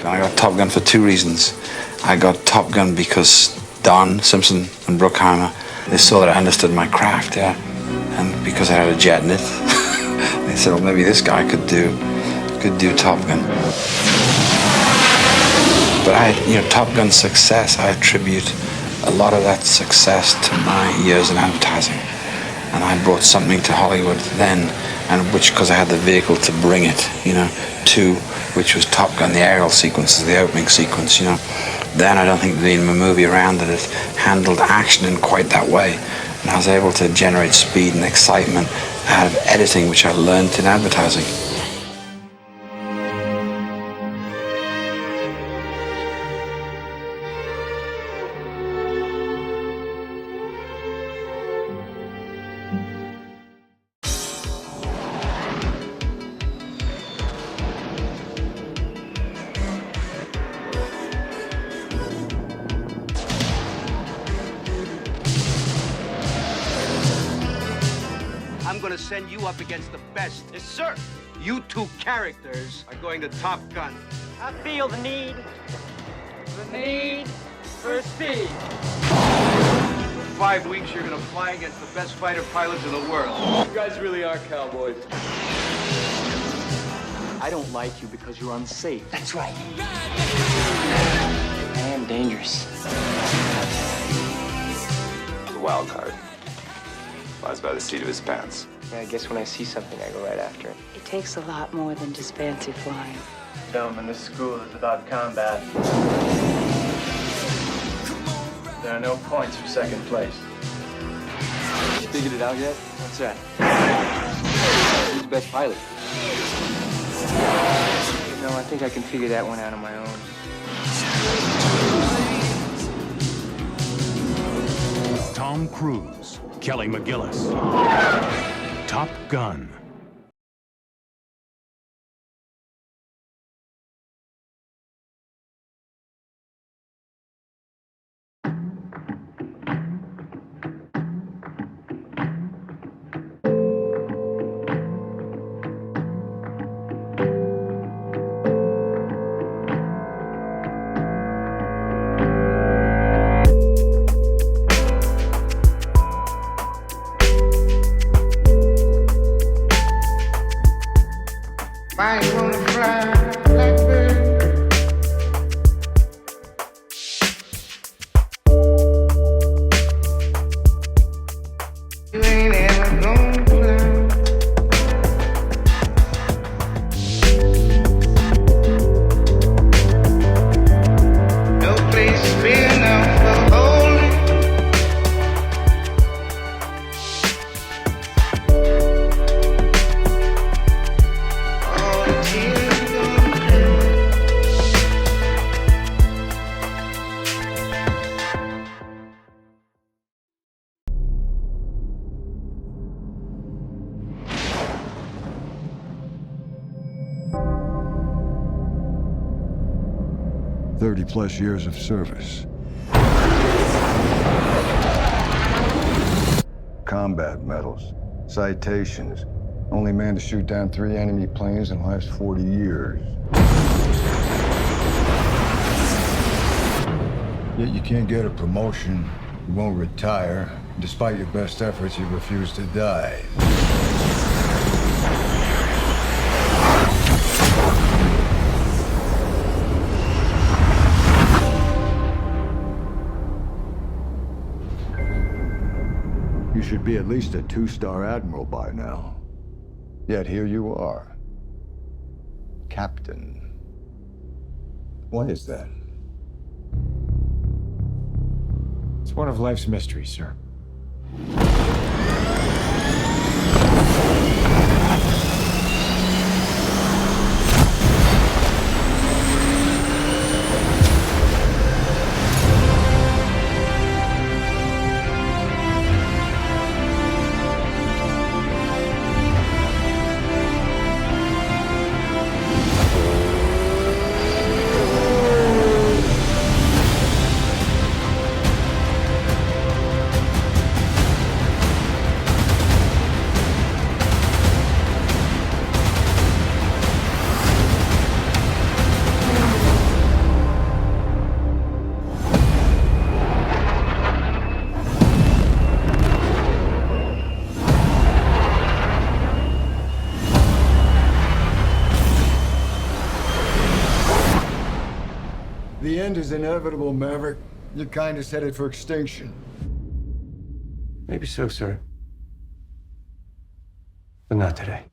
And I got Top Gun for two reasons. I got Top Gun because Don Simpson and Bruckheimer, they saw that I understood my craft, yeah. And because I had a jet in it, they said, well, maybe this guy could do Top Gun. But Top Gun's success, I attribute a lot of that success to my years in advertising. And I brought something to Hollywood then, and because I had the vehicle to bring it, to, which was Top Gun, the aerial sequences, the opening sequence, Then I don't think there'd been a movie around that had handled action in quite that way. And I was able to generate speed and excitement out of editing, which I learned in advertising. I'm gonna send you up against the best. Yes, sir. You two characters are going to Top Gun. I feel the need for speed. For 5 weeks, you're gonna fly against the best fighter pilots in the world. You guys really are cowboys. I don't like you because you're unsafe. That's right. I am dangerous. The wild card. Flies by the seat of his pants. Yeah, I guess when I see something, I go right after it. It takes a lot more than just fancy flying. Gentlemen, this school is about combat. There are no points for second place. You figured it out yet? What's that? Who's the best pilot? No, I think I can figure that one out on my own. Tom Cruise, Kelly McGillis. Top Gun. I ain't gonna cry, blackbird. You ain't ever gonna fly. No place big enough for holding. +30 years of service. Combat medals, citations. Only man to shoot down 3 enemy planes in the last 40 years. Yet you can't get a promotion, you won't retire. Despite your best efforts, you refuse to die. You should be at least a 2-star admiral by now. Yet here you are. Captain. Why is that? It's one of life's mysteries, sir. end is inevitable, Maverick. Your kind is headed for extinction. Maybe so, sir. But not today.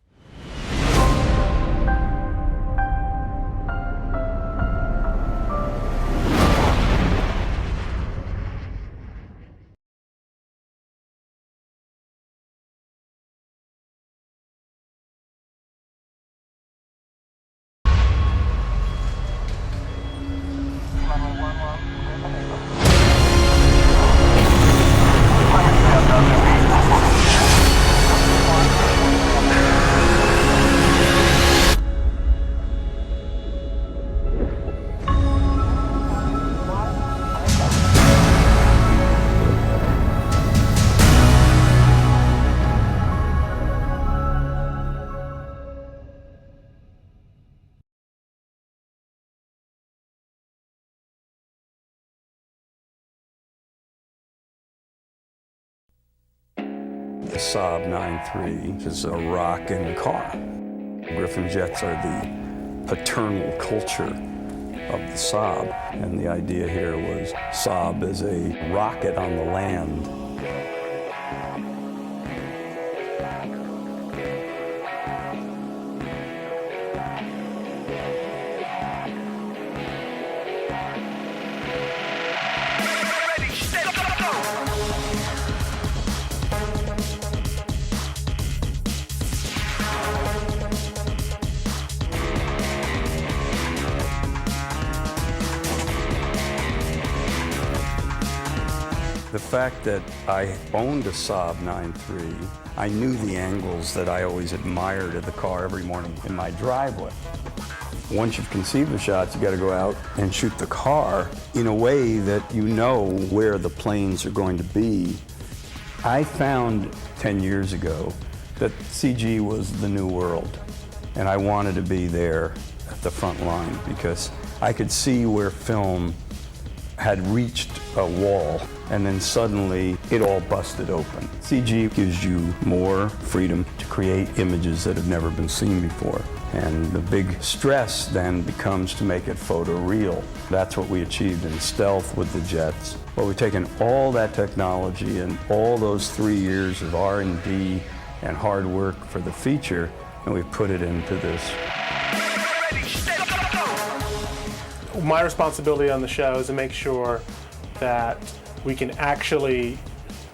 The Saab 9.3 is a rock in a car. Griffin jets are the paternal culture of the Saab, and the idea here was Saab is a rocket on the land. The fact that I owned a Saab 9.3, I knew the angles that I always admired of the car every morning in my driveway. Once you've conceived the shots, you got to go out and shoot the car in a way that you know where the planes are going to be. I found 10 years ago that CG was the new world, and I wanted to be there at the front line because I could see where film had reached a wall, and then suddenly it all busted open. CG gives you more freedom to create images that have never been seen before. And the big stress then becomes to make it photoreal. That's what we achieved in stealth with the jets. But we've taken all that technology and all those 3 years of R&D and hard work for the feature, and we've put it into this. My responsibility on the show is to make sure that we can actually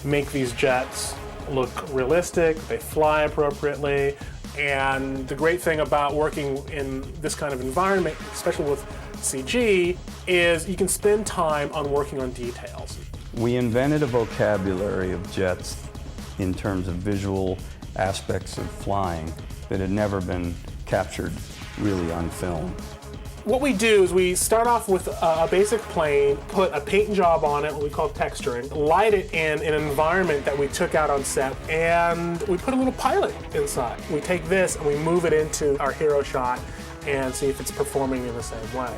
make these jets look realistic, they fly appropriately, and the great thing about working in this kind of environment, especially with CG, is you can spend time on working on details. We invented a vocabulary of jets in terms of visual aspects of flying that had never been captured really on film. What we do is we start off with a basic plane, put a paint job on it, what we call texturing, light it in an environment that we took out on set, and we put a little pilot inside. We take this and we move it into our hero shot and see if it's performing in the same way.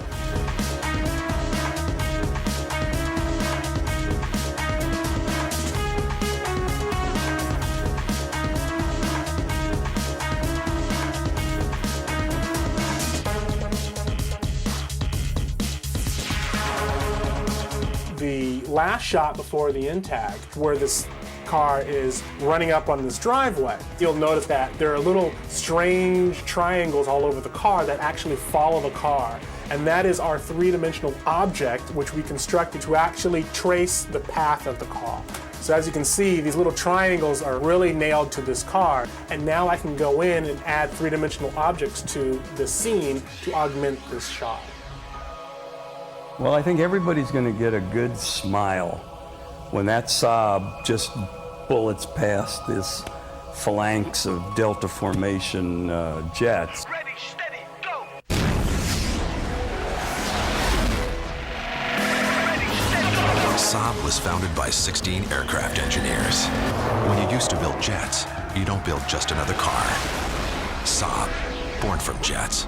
The last shot before the in-tag, where this car is running up on this driveway, you'll notice that there are little strange triangles all over the car that actually follow the car. And that is our three-dimensional object, which we constructed to actually trace the path of the car. So as you can see, these little triangles are really nailed to this car. And now I can go in and add three-dimensional objects to the scene to augment this shot. Well, I think everybody's going to get a good smile when that Saab just bullets past this phalanx of Delta formation jets. Ready, steady, go! Saab was founded by 16 aircraft engineers. When you used to build jets, you don't build just another car. Saab, born from jets.